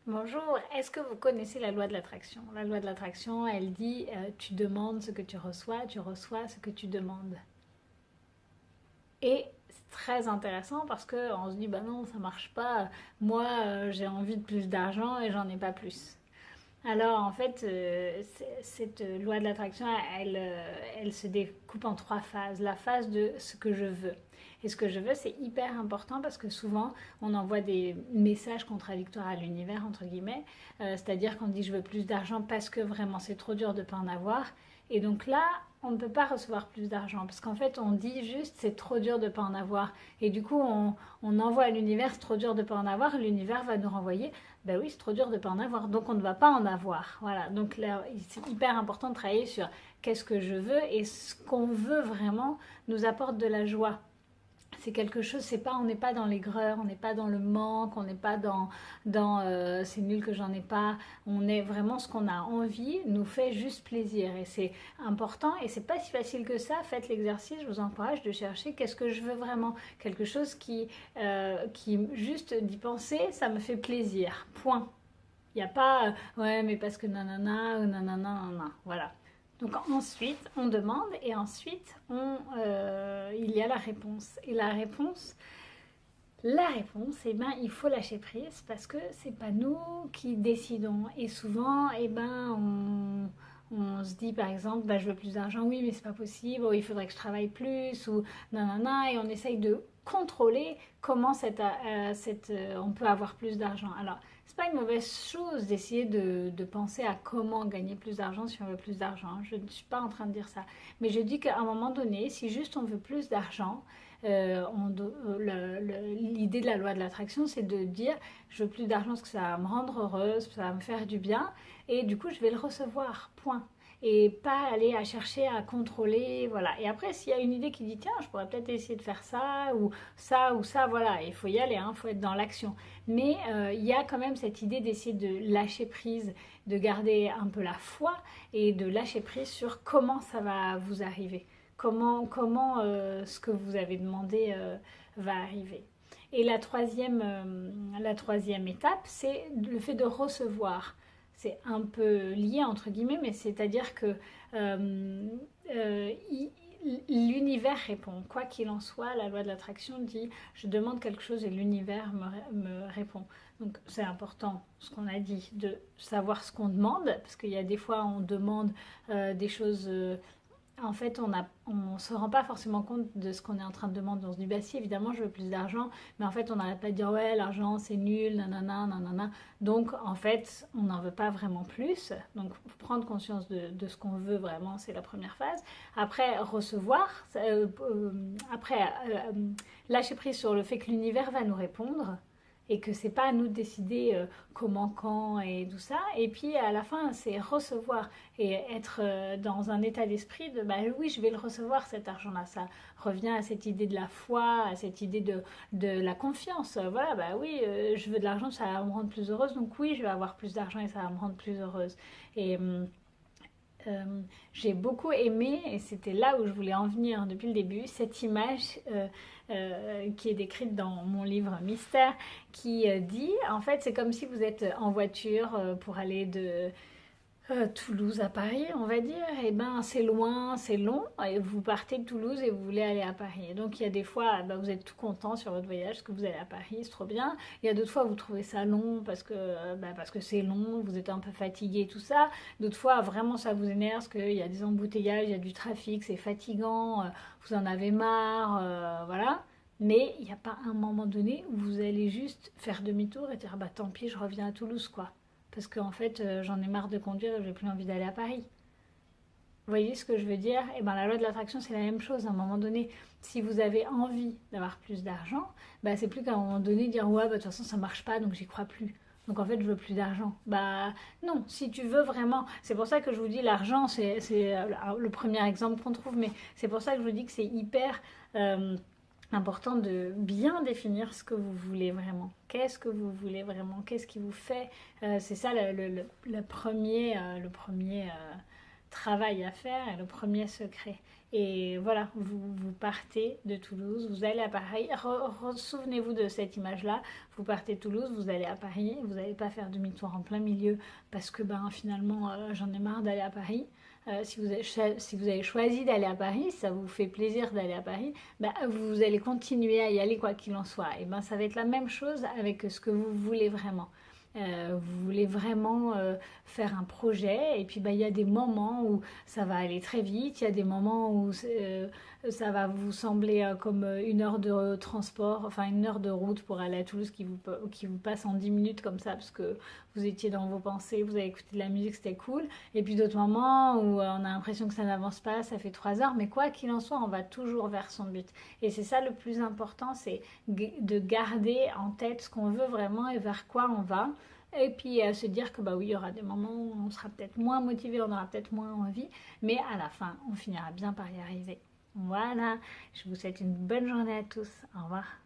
Bonjour, est-ce que vous connaissez la loi de l'attraction? La loi de l'attraction, elle dit tu demandes ce que tu reçois ce que tu demandes. Et c'est très intéressant parce qu'on se dit bah non, ça marche pas. Moi, j'ai envie de plus d'argent et j'en ai pas plus. Alors en fait, cette loi de l'attraction, elle se découpe en trois phases. La phase de ce que je veux. Et ce que je veux, c'est hyper important parce que souvent, on envoie des messages contradictoires à l'univers, entre guillemets. C'est-à-dire qu'on dit je veux plus d'argent parce que vraiment c'est trop dur de ne pas en avoir. Et donc là, on ne peut pas recevoir plus d'argent parce qu'en fait, on dit juste c'est trop dur de ne pas en avoir. Et du coup, on envoie à l'univers c'est trop dur de ne pas en avoir. L'univers va nous renvoyer ben oui, c'est trop dur de ne pas en avoir, donc on ne va pas en avoir. Voilà, donc là, c'est hyper important de travailler sur qu'est-ce que je veux et ce qu'on veut vraiment nous apporte de la joie. C'est quelque chose, c'est pas, on n'est pas dans l'aigreur, on n'est pas dans le manque, on n'est pas dans c'est nul que j'en ai pas. On est vraiment ce qu'on a envie, nous fait juste plaisir et c'est important et c'est pas si facile que ça. Faites l'exercice, je vous encourage de chercher qu'est-ce que je veux vraiment, quelque chose qui juste d'y penser, ça me fait plaisir. Point. Il n'y a pas ouais mais parce que nanana ou nanana, nanana. Voilà. Donc ensuite, on demande et ensuite, il y a la réponse. Et la réponse, eh ben, il faut lâcher prise parce que c'est pas nous qui décidons. Et souvent, eh ben, on se dit par exemple, bah, je veux plus d'argent, oui, mais c'est pas possible, ou il faudrait que je travaille plus, ou nanana, et on essaye de contrôler comment on peut avoir plus d'argent. Alors, c'est pas une mauvaise chose d'essayer de penser à comment gagner plus d'argent si on veut plus d'argent. Je ne suis pas en train de dire ça. Mais je dis qu'à un moment donné, si juste on veut plus d'argent, l'idée de la loi de l'attraction, c'est de dire je veux plus d'argent parce que ça va me rendre heureuse, ça va me faire du bien, et du coup je vais le recevoir, point. Et pas aller à chercher à contrôler, voilà. Et après, s'il y a une idée qui dit tiens, je pourrais peut-être essayer de faire ça ou ça, voilà, il faut y aller, il faut être dans l'action. Mais il y a quand même cette idée d'essayer de lâcher prise, de garder un peu la foi et de lâcher prise sur comment ça va vous arriver, comment ce que vous avez demandé va arriver. Et la troisième étape, c'est le fait de recevoir. C'est un peu lié entre guillemets, mais c'est-à-dire que euh, euh, l'univers répond. Quoi qu'il en soit, la loi de l'attraction dit je demande quelque chose et l'univers me répond. Donc c'est important, ce qu'on a dit, de savoir ce qu'on demande, parce qu'il y a des fois on demande des choses en fait, on se rend pas forcément compte de ce qu'on est en train de demander. On se dit, bah si, évidemment, je veux plus d'argent, mais en fait, on n'arrête pas de dire, ouais, l'argent, c'est nul, nanana, nanana. Donc, en fait, on n'en veut pas vraiment plus. Donc, prendre conscience de ce qu'on veut vraiment, c'est la première phase. Après, recevoir, après, lâcher prise sur le fait que l'univers va nous répondre et que c'est pas à nous de décider comment, quand et tout ça. Et puis à la fin, c'est recevoir et être dans un état d'esprit de bah oui, je vais le recevoir cet argent-là. Ça revient à cette idée de la foi, à cette idée de la confiance. Voilà, bah oui, je veux de l'argent, ça va me rendre plus heureuse, donc oui, je vais avoir plus d'argent et ça va me rendre plus heureuse. Et j'ai beaucoup aimé, et c'était là où je voulais en venir depuis le début, cette image qui est décrite dans mon livre Mystère, qui dit, en fait, c'est comme si vous êtes en voiture pour aller de Toulouse à Paris, on va dire, et ben c'est loin, c'est long, et vous partez de Toulouse et vous voulez aller à Paris. Et donc il y a des fois, ben, vous êtes tout content sur votre voyage parce que vous allez à Paris, c'est trop bien. Il y a d'autres fois, vous trouvez ça long parce que c'est long, vous êtes un peu fatigué, tout ça. D'autres fois, vraiment ça vous énerve parce qu'il y a des embouteillages, il y a du trafic, c'est fatigant, vous en avez marre, voilà. Mais il n'y a pas un moment donné où vous allez juste faire demi-tour et dire bah tant pis, je reviens à Toulouse quoi parce qu'en fait j'en ai marre de conduire et j'ai plus envie d'aller à Paris. Vous voyez ce que je veux dire? Et ben la loi de l'attraction c'est la même chose. À un moment donné, si vous avez envie d'avoir plus d'argent, bah c'est plus qu'à un moment donné dire ouais bah de toute façon ça marche pas donc j'y crois plus. Donc en fait je veux plus d'argent. Bah non, si tu veux vraiment, c'est pour ça que je vous dis l'argent c'est le premier exemple qu'on trouve, mais c'est pour ça que je vous dis que c'est hyper important de bien définir ce que vous voulez vraiment. Qu'est-ce que vous voulez vraiment? Qu'est-ce qui vous fait c'est ça le premier travail à faire et le premier secret. Et voilà, vous partez de Toulouse, vous allez à Paris. Souvenez-vous de cette image-là. Vous partez de Toulouse, vous allez à Paris. Vous n'allez pas faire demi-tour en plein milieu parce que finalement, j'en ai marre d'aller à Paris. Si vous avez choisi d'aller à Paris, ça vous fait plaisir d'aller à Paris, vous allez continuer à y aller quoi qu'il en soit. Et ça va être la même chose avec ce que vous voulez vraiment. Vous voulez vraiment faire un projet et puis il y a des moments où ça va aller très vite, il y a des moments où ça va vous sembler comme une heure de transport, enfin une heure de route pour aller à Toulouse qui vous passe en 10 minutes comme ça parce que vous étiez dans vos pensées, vous avez écouté de la musique, c'était cool. Et puis d'autres moments où on a l'impression que ça n'avance pas, ça fait 3 heures, mais quoi qu'il en soit, on va toujours vers son but. Et c'est ça le plus important, c'est de garder en tête ce qu'on veut vraiment et vers quoi on va. Et puis se dire que oui, il y aura des moments où on sera peut-être moins motivé, on aura peut-être moins envie, mais à la fin, on finira bien par y arriver. Voilà, je vous souhaite une bonne journée à tous. Au revoir.